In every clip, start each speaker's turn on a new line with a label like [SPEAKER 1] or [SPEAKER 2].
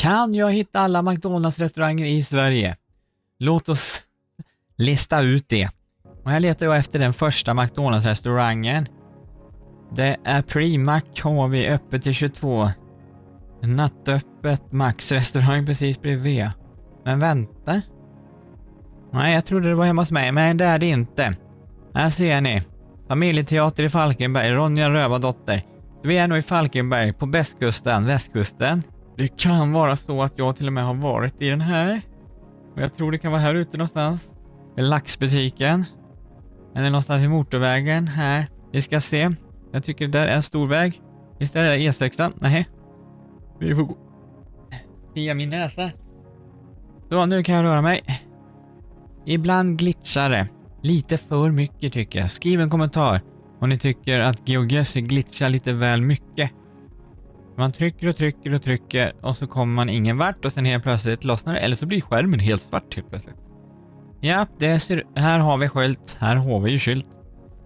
[SPEAKER 1] Kan jag hitta alla McDonalds-restauranger i Sverige? Låt oss lista ut det. Och här letar jag efter den första McDonalds-restaurangen. Det är Primac, har vi öppet till 22. Nattöppet Max-restaurang precis bredvid. Men vänta. Nej, jag trodde det var hemma hos mig, men det är det inte. Här ser ni. Familjeteater i Falkenberg, Ronja Rövardotter. Vi är nog i Falkenberg på västkusten. Det kan vara så att jag till och med har varit i den här. Och jag tror det kan vara här ute någonstans. Laxbutiken. Eller någonstans i motorvägen här. Vi ska se. Jag tycker det där är en stor väg. Visst är det E6? Nej. Vi får gå via min näsa. Så, nu kan jag röra mig. Ibland glitchar det. Lite för mycket tycker jag. Skriv en kommentar om ni tycker att GeoGuessr glitchar lite väl mycket. Man trycker och så kommer man ingen vart och sen helt plötsligt lossnar det. Eller så blir skärmen helt svart helt plötsligt. Ja, här har vi skylt. Här har vi ju skylt.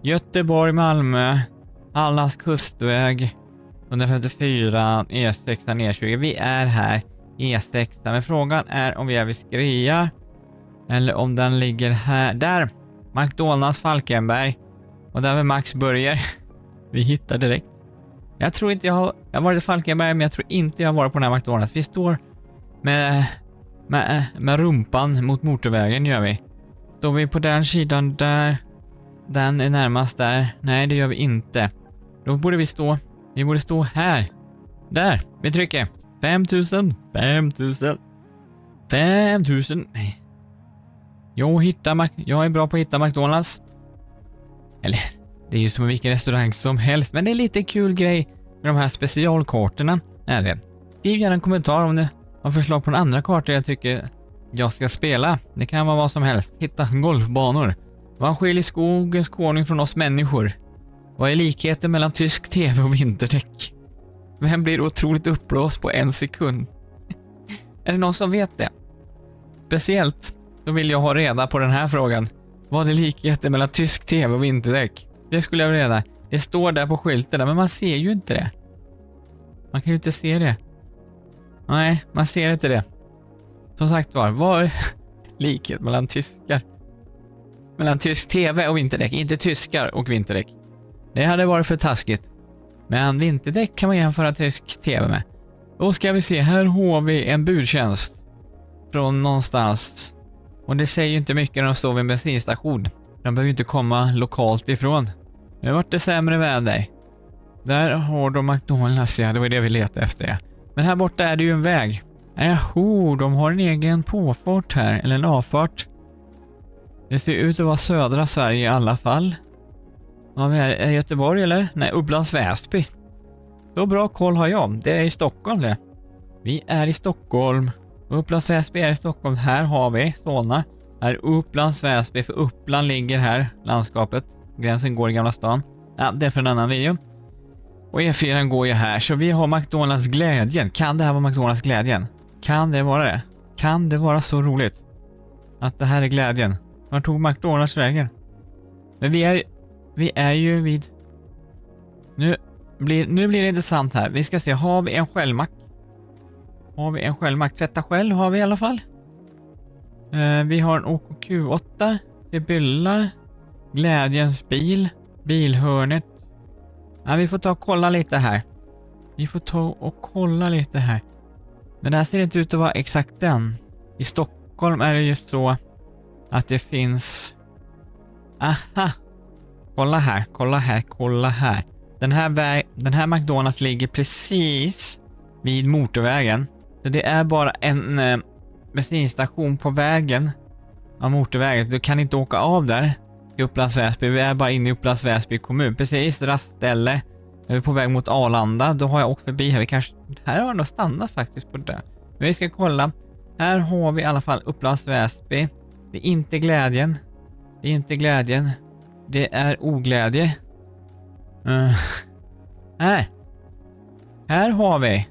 [SPEAKER 1] Göteborg, Malmö. Allas kustväg. 154, E6, E20. Vi är här. E6. Men frågan är om vi är vid Skria. Eller om den ligger här. Där. McDonalds Falkenberg. Och där är Max Burger. Vi hittar direkt. Jag tror inte jag har varit i Falkenberg, men jag tror inte jag har varit på den här McDonalds. Vi står med rumpan mot motorvägen gör vi. Står vi på den sidan där. Den är närmast där. Nej, det gör vi inte. Då borde vi stå. Vi borde stå här. Där. Vi trycker. 5000. Nej. Jag är bra på att hitta McDonalds. Eller, det är ju som vilken restaurang som helst. Men det är lite kul grej med de här specialkartorna. Är det. Skriv gärna en kommentar om ni har förslag på en andra karta jag tycker jag ska spela. Det kan vara vad som helst. Hitta golfbanor. Vad skiljer skogens konung från oss människor? Vad är likheten mellan tysk tv och vinterdäck? Vem blir otroligt uppblåst på en sekund? Är det någon som vet det? Speciellt så vill jag ha reda på den här frågan. Vad är likheten mellan tysk tv och vinterdäck? Det skulle jag vilja reda. Det står där på skylten, men man ser ju inte det. Man kan ju inte se det. Nej, man ser inte det. Som sagt var, vad är likhet mellan tyskar? Mellan tysk tv och vinterdäck, inte tyskar och vinterdäck. Det hade varit för taskigt. Men vinterdäck kan man jämföra tysk tv med. Då ska vi se, här har vi en budtjänst. Från någonstans. Och det säger ju inte mycket när de står vid en bensinstation. De behöver ju inte komma lokalt ifrån. Nu har det sämre väder. Där har de McDonalds, ja, det var det vi letade efter. Ja. Men här borta är det ju en väg. De har en egen påfart här, eller en avfart. Det ser ut att vara södra Sverige i alla fall. Ja, vi är Göteborg eller? Nej, Upplands Väsby. Så bra koll har jag. Det är i Stockholm det. Vi är i Stockholm. Upplands Väsby är i Stockholm. Här har vi Solna. Här är Upplands Väsby, för Uppland ligger här, landskapet. Gränsen går i Gamla stan. Ja, det är för en annan video. Och E4 går ju här, så vi har McDonalds glädjen. Kan det här vara McDonalds glädjen? Kan det vara det? Kan det vara så roligt? Att det här är glädjen? Var tog McDonalds vägen? Men vi är ju vid... Nu blir det intressant här. Vi ska se, har vi en skällmack? Har vi en skällmack? Tvätta själv har vi i alla fall. Vi har en OKQ8. Sibylla. Glädjens bil. Bilhörnet. Ja, vi får ta och kolla lite här. Men det här ser inte ut att vara exakt den. I Stockholm är det ju så att det finns... Aha! Kolla här. Den här McDonalds ligger precis vid motorvägen. Så det är bara en bensinstation på vägen av motorvägen. Du kan inte åka av där i Upplands Väsby. Vi är bara inne i Upplands Väsby kommun. Precis, rastställe. Är vi på väg mot Arlanda. Då har jag åkt förbi här. Här har jag nog stannat faktiskt på det. Men vi ska kolla. Här har vi i alla fall Upplands Väsby. Det är inte glädjen. Det är oglädje. Här har vi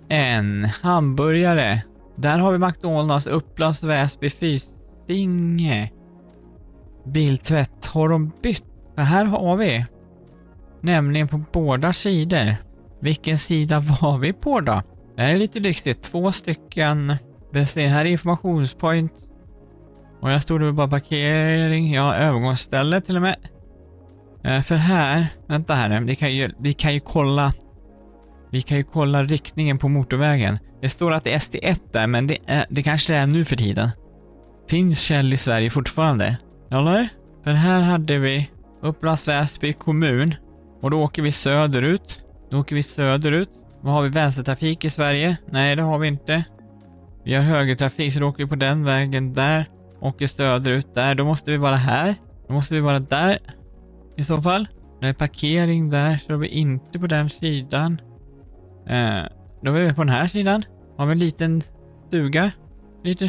[SPEAKER 1] en hamburgare. Där har vi McDonalds, Upplands Väsby, Fysinge. Biltvätt. Har de bytt? För här har vi nämligen på båda sidor. Vilken sida var vi på då? Det här är lite lyxigt. 2 stycken bensin. Här är informationspoint. Och jag stod det bara parkering. Ja, övergångsställe till och med. För här, vänta här nu. Vi kan ju kolla riktningen på motorvägen. Det står att det är SD1 där, men det kanske det är nu för tiden. Finns Kjell i Sverige fortfarande? Eller? För här hade vi Upplands Väsby kommun. Och då åker vi söderut. Vad har vi, vänstertrafik i Sverige? Nej, det har vi inte. Vi har högertrafik, så då åker vi på den vägen där. Åker söderut där. Då måste vi vara här. Då måste vi vara där. I så fall. Det är parkering där, så är vi inte på den sidan. Då är vi på den här sidan. Har vi en liten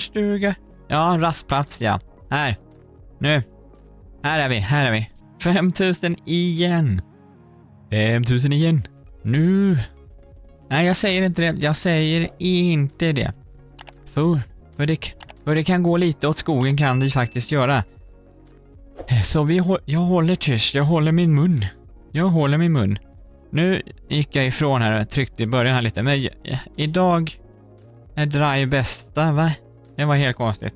[SPEAKER 1] stuga. Ja, rastplats, ja. Här. Nu. Här är vi. 5000 igen. 5000 igen. Nu. Nej, jag säger inte det. För det kan gå lite åt skogen, kan det faktiskt göra. Så jag håller tyst. Jag håller min mun. Nu gick jag ifrån här och tryckte i början här lite. Men idag är Drive bästa, va? Det var helt konstigt.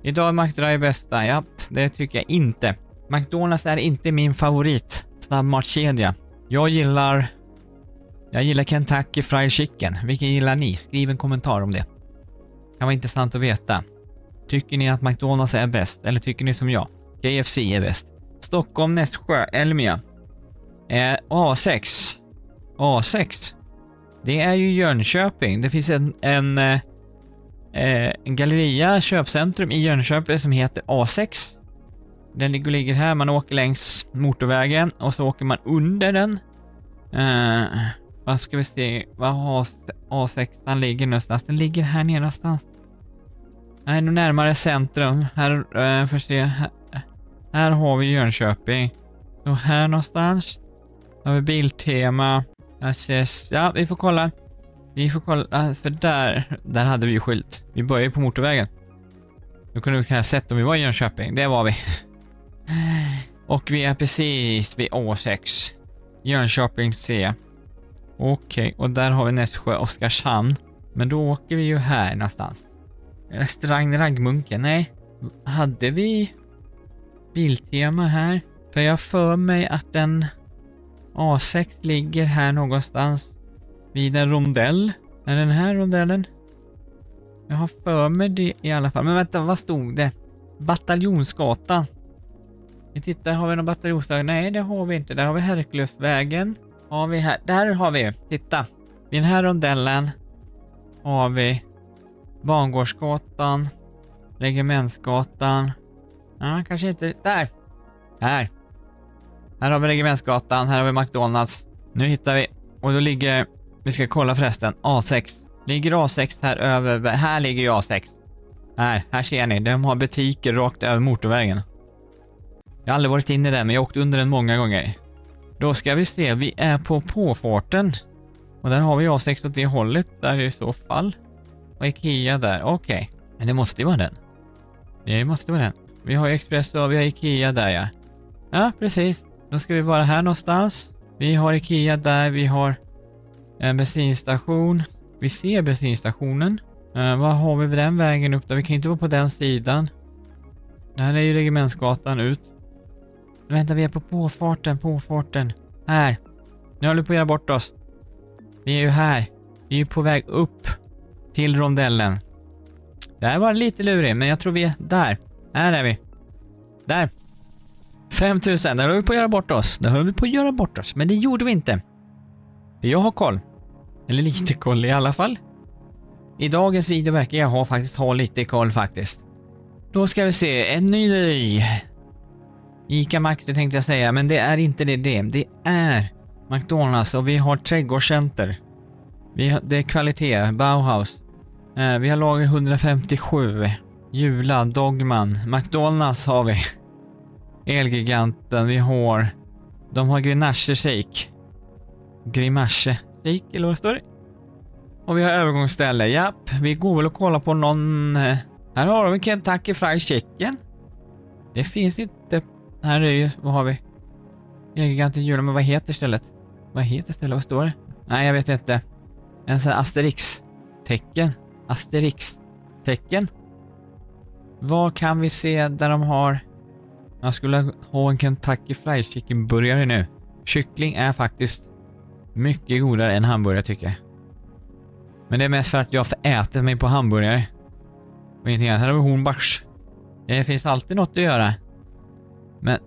[SPEAKER 1] Idag är McDrive bästa. Ja, det tycker jag inte. McDonald's är inte min favorit snabbmatskedja. Jag gillar Kentucky Fried Chicken. Vilken gillar ni? Skriv en kommentar om det. Kan vara intressant att veta. Tycker ni att McDonald's är bäst? Eller tycker ni som jag? KFC är bäst. Stockholm, Nässjö, Elmia. A6. Det är ju Jönköping. Det finns en galleria, köpcentrum i Jönköping som heter A6. Den ligger här. Man åker längs motorvägen och så åker man under den. Vad ska vi se? Vad har A6 ligger någonstans? Den ligger här nere någonstans. Nej, nu närmare centrum. Här, får se. Här har vi Jönköping. Så här någonstans. Har vi Biltema. Ja, vi får kolla. För där hade vi ju skylt. Vi började på motorvägen. Då kunde vi kunna sett om vi var i Jönköping. Det var vi. Och vi är precis vid A6. Jönköping C. Okej, och där har vi Nässjö, Oskarshamn. Men då åker vi ju här någonstans. Restaurang Raggmunken. Nej, hade vi Biltema här? För jag för mig att den A6 ligger här någonstans vid en rondell. Är den här rondellen? Jag har för mig det i alla fall. Men vänta, vad stod det? Bataljonsgatan. Vi tittar, har vi någon bataljonsgatan? Nej, det har vi inte. Där har vi Herkulesvägen. Har vi här. Där har vi. Titta. Vid den här rondellen har vi Bangårdsgatan, Regementsgatan. Ja, kanske inte. Där. Här har vi Regementsgatan. Här har vi McDonald's. Nu hittar vi. Och då ligger, vi ska kolla förresten, A6. Ligger A6 här över. Här ligger ju A6. Här ser ni. De har butiker rakt över motorvägen. Jag har aldrig varit inne där, men jag åkt under den många gånger. Då ska vi se. Vi är på påfarten. Och där har vi A6 åt det hållet. Där i så fall. Och Ikea där. Okej. Men det måste ju vara den. Det måste vara den. Vi har Express och vi har Ikea där, ja. Ja, precis. Då ska vi vara här någonstans. Vi har Ikea där. Vi har en bensinstation. Vi ser bensinstationen. Vad har vi vid den vägen upp där? Vi kan inte vara på den sidan. Det här är ju Regementsgatan ut. Vänta, vi är på påfarten. Här. Nu håller vi på att göra bort oss. Vi är ju här. Vi är ju på väg upp till rondellen. Det här var lite lurigt, men jag tror vi är där. Här är vi. Där. 5000. Där håller vi på att göra bort oss. Men det gjorde vi inte. Jag har koll. Eller lite koll i alla fall. I dagens video verkar jag faktiskt ha lite koll faktiskt. Då ska vi se. En ny Ica Max, det tänkte jag säga. Men det är inte det. Det är McDonald's och vi har trädgårdscenter. Det är kvalitet. Bauhaus. Vi har lager 157. Jula, Dogman. McDonald's har vi. Elgiganten. Vi har. De har Grenache Shake. Grimache Shake eller vad står det? Och vi har övergångsställe. Japp, vi går väl och kollar på någon. Här har vi Kentucky Fried Chicken. Det finns inte. Här är ju, vad har vi? Elgiganten Jula, men vad heter stället? Vad står det? Nej, jag vet inte. En sån här Asterix-tecken. Asterix-tecken. Vad kan vi se där de har... Jag skulle ha en Kentucky Fried Chicken-burgare nu. Kyckling är faktiskt mycket godare än hamburgare tycker jag. Men det är mest för att jag äter mig på hamburgare. Och ingenting annat. Här har vi hornbach. Det finns alltid något att göra. Men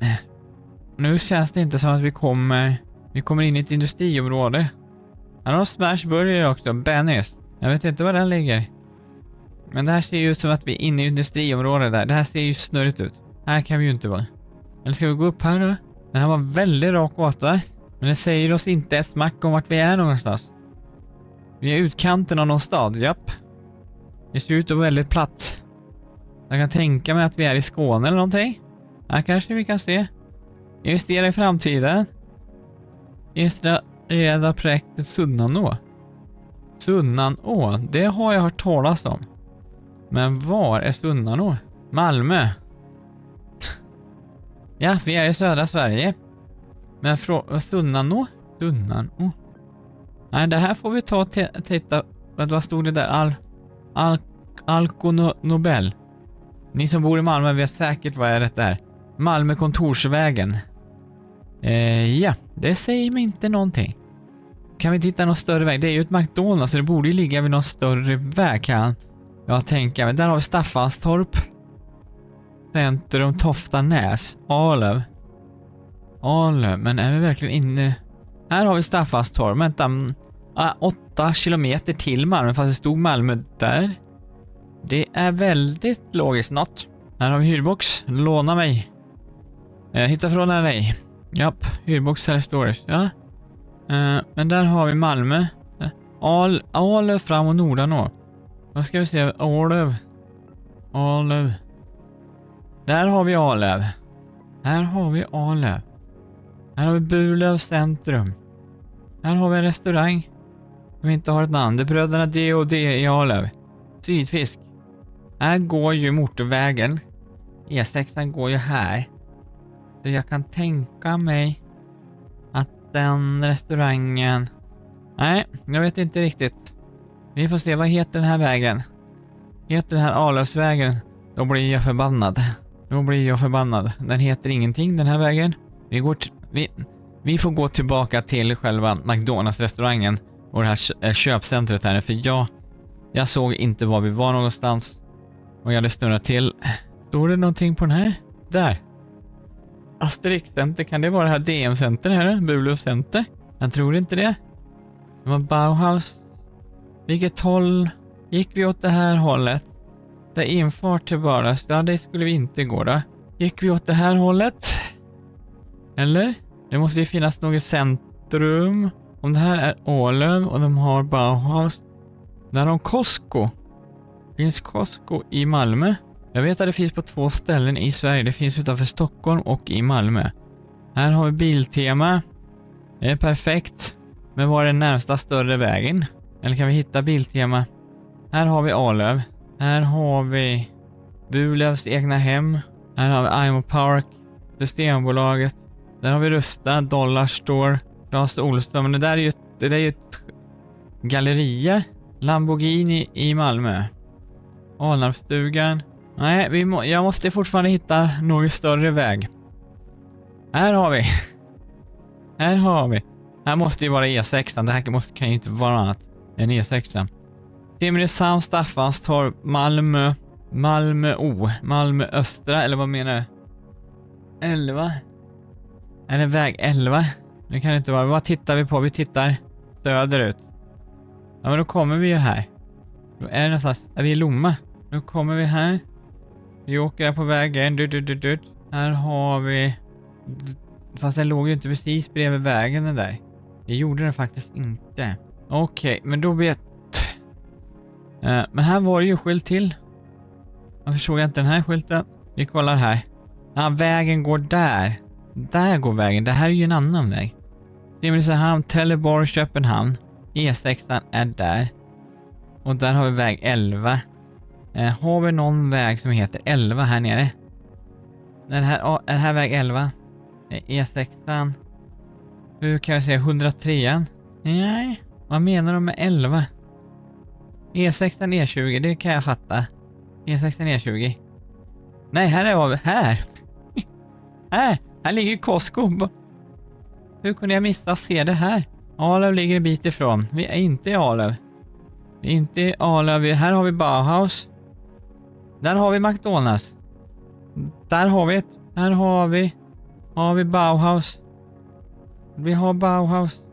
[SPEAKER 1] nu känns det inte som att vi kommer in i ett industriområde. Här har Smash Burger också. Benny's. Jag vet inte var den ligger. Men det här ser ju ut som att vi är inne i industriområdet där. Det här ser ju snurrigt ut. Här kan vi ju inte vara. Eller ska vi gå upp här då? Det här var väldigt rak gata. Men det säger oss inte ett smack om vart vi är någonstans. Vi är utkanten av någon stad, japp. Det ser ut att vara väldigt platt. Jag kan tänka mig att vi är i Skåne eller någonting. Här kanske vi kan se. Investera i framtiden. Reda projektet Sunnanå. Sunnanå, det har jag hört talas om. Men var är Sunnanå? Malmö. Ja, vi är i södra Sverige. Men Sunnanå? Sunnanå? Nej, det här får vi ta och titta. Vad stod det där? Alkonobel. Ni som bor i Malmö vet säkert vad är det där. Malmö Kontorsvägen. Ja, det säger mig inte någonting. Kan vi titta någon större väg? Det är ju ett McDonald's så det borde ju ligga vid någon större väg kan jag tänka. Men där har vi Staffanstorp. Centrum Toftanäs. Arlöv. Men är vi verkligen inne? Här har vi Staffanstorp. Vänta. 8 kilometer till Malmö fast det stod Malmö där. Det är väldigt logiskt något. Här har vi hyrbox. Låna mig. Hitta från dig. Japp, hyrbox eller storage. Ja. Men där har vi Malmö. Arlöv fram och Nordanå. Vad ska vi se? Arlöv. Där har vi Arlöv. Här har vi Burlöv centrum. Här har vi en restaurang som inte har ett namn. Det är bröderna D&D i Arlöv. Sydfisk. Här går ju motorvägen. E6 går ju här. Så jag kan tänka mig att den restaurangen... Nej, jag vet inte riktigt. Vi får se, vad heter den här vägen? Heter den här Arlövsvägen? Då blir jag förbannad. Den heter ingenting, den här vägen. Vi får gå tillbaka till själva McDonald's-restaurangen och det här köpcentret här. För jag såg inte var vi var någonstans. Och jag hade snurrat till. Står det någonting på den här? Där. Asterix Center, kan det vara det här DM-center här? Burlöv Center? Jag tror inte det. Det var Bauhaus. Vilket håll gick vi åt det här hållet? Det är infart till bara. Ja, det skulle vi inte gå då. Gick vi åt det här hållet? Eller? Det måste ju finnas något centrum. Om det här är Arlöv och de har Bauhaus. Där har de Costco. Finns Costco i Malmö? Jag vet att det finns på 2 ställen i Sverige. Det finns utanför Stockholm och i Malmö. Här har vi Biltema. Det är perfekt. Men var är den närmsta större vägen? Eller kan vi hitta Biltema? Här har vi Arlöv. Här har vi Burlövs egna hem. Här har vi Imo Park. Systembolaget. Där har vi Rusta, Dollar Store, Clas Ohlström. Men det är ju ett galleria. Lamborghini i Malmö. Alnarpsstugan. Nej, jag måste fortfarande hitta någon större väg. Här har vi. Här måste ju vara E6. Det här kan ju inte vara annat än E6. Simrishamn, Staffanstorp, Malmö östra, eller vad menar du? 11? Eller väg 11? Det kan inte vara. Vad tittar vi på? Vi tittar söderut. Ja, men då kommer vi ju här. Då är det någonstans. Är vi i Lomma? Då kommer vi här. Vi åker på vägen. Här har vi... Fast den låg ju inte precis bredvid vägen den där. Det gjorde den faktiskt inte. Okej, men då vet... men här var det ju skylt till. Varför såg jag inte den här skylten? Vi kollar här. Ja, vägen går där. Där går vägen. Det här är ju en annan väg. Simrishamn, Trelleborg, Köpenhamn. E6 är där. Och där har vi väg 11. Har vi någon väg som heter 11 här nere? Är det här väg 11? E6. Hur kan jag säga 103? Nej. Vad menar de med 11? E6 E20, det kan jag fatta. E6 E20. Nej, här är vi. Här! här ligger Costco. Hur kunde jag missa att se det här? Arlöv ligger en bit ifrån. Vi är inte i Arlöv. Vi är inte i Arlöv. Här har vi Bauhaus. Där har vi McDonalds. Där har vi ett. Här har vi Bauhaus. Vi har Bauhaus.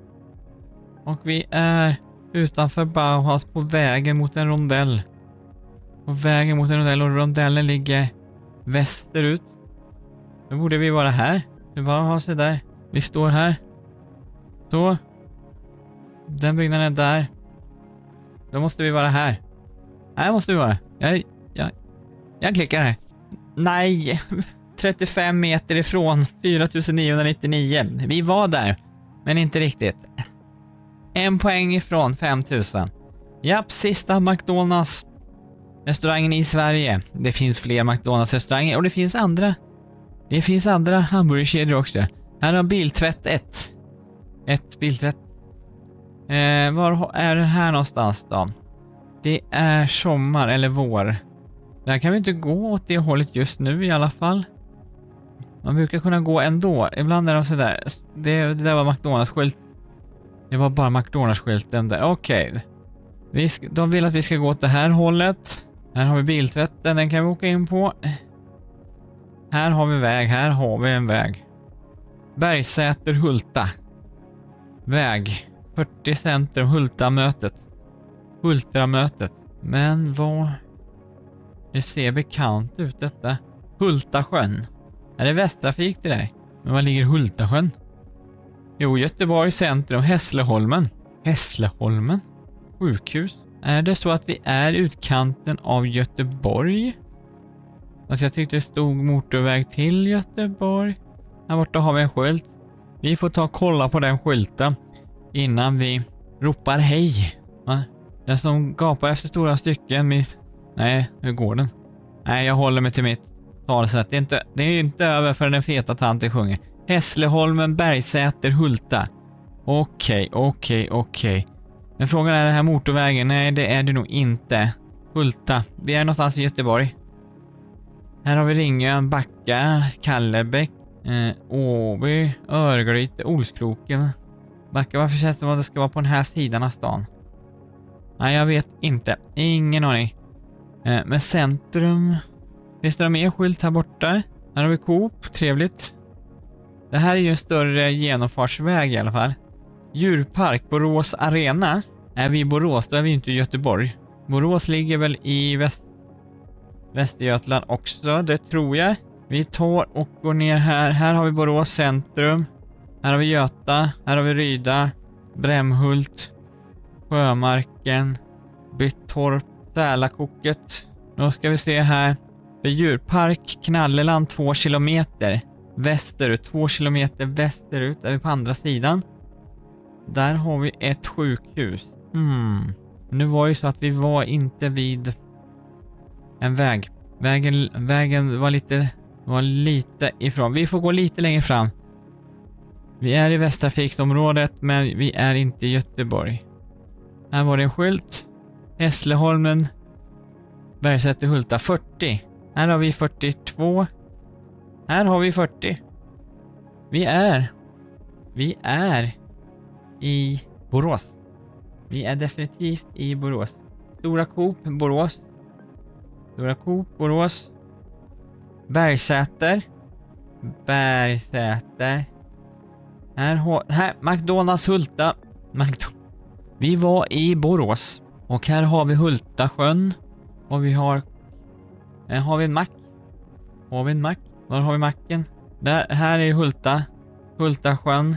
[SPEAKER 1] Och vi är utanför Bauhaus på vägen mot en rondell. På vägen mot en rondell, och rondellen ligger västerut. Då borde vi vara här. Det Bauhaus är där. Vi står här. Så. Den byggnaden är där. Då måste vi vara här. Här måste vi vara. Jag klickar här. Nej. 35 meter ifrån. 4999. Vi var där. Men inte riktigt. 1 poäng ifrån 5000. Japp, sista McDonalds restaurangen i Sverige. Det finns fler McDonalds restauranger och det finns andra. Det finns andra hamburgerkedjor också. Här har Biltvätt 1. Ett Biltvätt. Var är det här någonstans då? Det är sommar eller vår. Där kan vi inte gå åt det hållet just nu i alla fall. Man brukar kunna gå ändå. Ibland är de sådär. Det där var McDonalds-skylt. Det var bara McDonalds-skylten där. Okej. De vill att vi ska gå åt det här hållet. Här har vi Biltvätten. Den kan vi åka in på. Här har vi väg. Här har vi en väg. Bergsäter Hulta. Väg. 40 centrum Hultamötet. Hultramötet. Men vad... Det ser bekant ut detta. Hultasjön. Är det Västtrafik det där? Men var ligger Hultasjön? Jo, Göteborg centrum. Hässleholmen. Hässleholmen? Sjukhus. Är det så att vi är utkanten av Göteborg? Alltså jag tyckte det stod motorväg till Göteborg. Här borta har vi en skylt. Vi får ta och kolla på den skylten innan vi ropar hej. Va? Den som gapar efter stora stycken. Nej, hur går den? Nej, jag håller mig till mitt talsätt. Det är inte över för den feta tanten sjunger. Hässleholmen, Bergsäter, Hulta. Okej. Men frågan är det här motorvägen? Nej, det är det nog inte. Hulta. Vi är någonstans vid Göteborg. Här har vi Ringön, Backa, Kallebäck, Åby, Örgryte, Olskroken. Backa, varför känns det som att det ska vara på den här sidan av stan? Nej, jag vet inte. Ingen aning. Men centrum... Finns det mer skylt här borta? Här har vi Coop, trevligt. Det här är ju en större genomfartsväg i alla fall. Djurpark, Borås Arena. Är vi i Borås, då är vi inte i Göteborg. Borås ligger väl i Västergötland också, det tror jag. Vi tar och går ner här. Här har vi Borås centrum. Här har vi Göta. Här har vi Ryda. Brämhult. Sjömarken. Byttorp. Sälakoket. Då ska vi se här. Djurpark, Knalleland 2 kilometer. Västerut, 2 kilometer västerut. Är vi på andra sidan. Där har vi ett sjukhus. Nu var ju så att vi var inte vid en väg. Vägen var lite ifrån. Vi får gå lite längre fram. Vi är i Västtrafiksområdet, men vi är inte i Göteborg. Här var det en skylt. Hässleholmen. Bergsäter Hulta 40. Här har vi 42. Här har vi 40. Vi är i Borås. Vi är definitivt i Borås. Stora Coop, Borås. Stora Coop, Borås. Bergsäter. Här, McDonalds Hulta. Vi var i Borås. Och här har vi Hultasjön. Och vi har vi en mack. Har vi en mack? Var har vi macken? Där, här är Hulta. Hultasjön.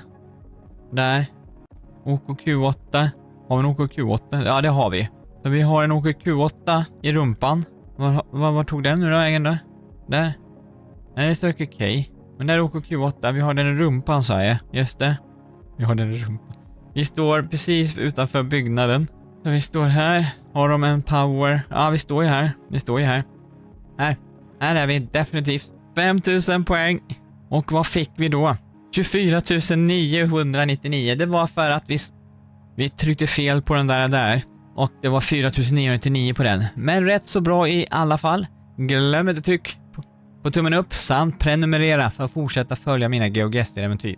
[SPEAKER 1] Där. OKQ8. Har vi en OKQ8? Ja, det har vi. Så vi har en OKQ8 i rumpan. Var tog den nu då, vägen då? Där. Nej, det står okej. Men där är OKQ8. Vi har den i rumpan, sa jag. Just det. Vi har den i rumpan. Vi står precis utanför byggnaden. Så vi står här. Har de en power? Ja, vi står ju här. Här är vi definitivt. 5000 poäng. Och vad fick vi då? 24 999. Det var för att Vi tryckte fel på den där och det var 4999 på den. Men rätt så bra i alla fall. Glöm inte tryck på tummen upp samt prenumerera för att fortsätta följa mina GeoGuessr-äventyr.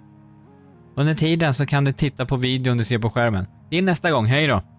[SPEAKER 1] Under tiden så kan du titta på videon du ser på skärmen. Till nästa gång, hej då!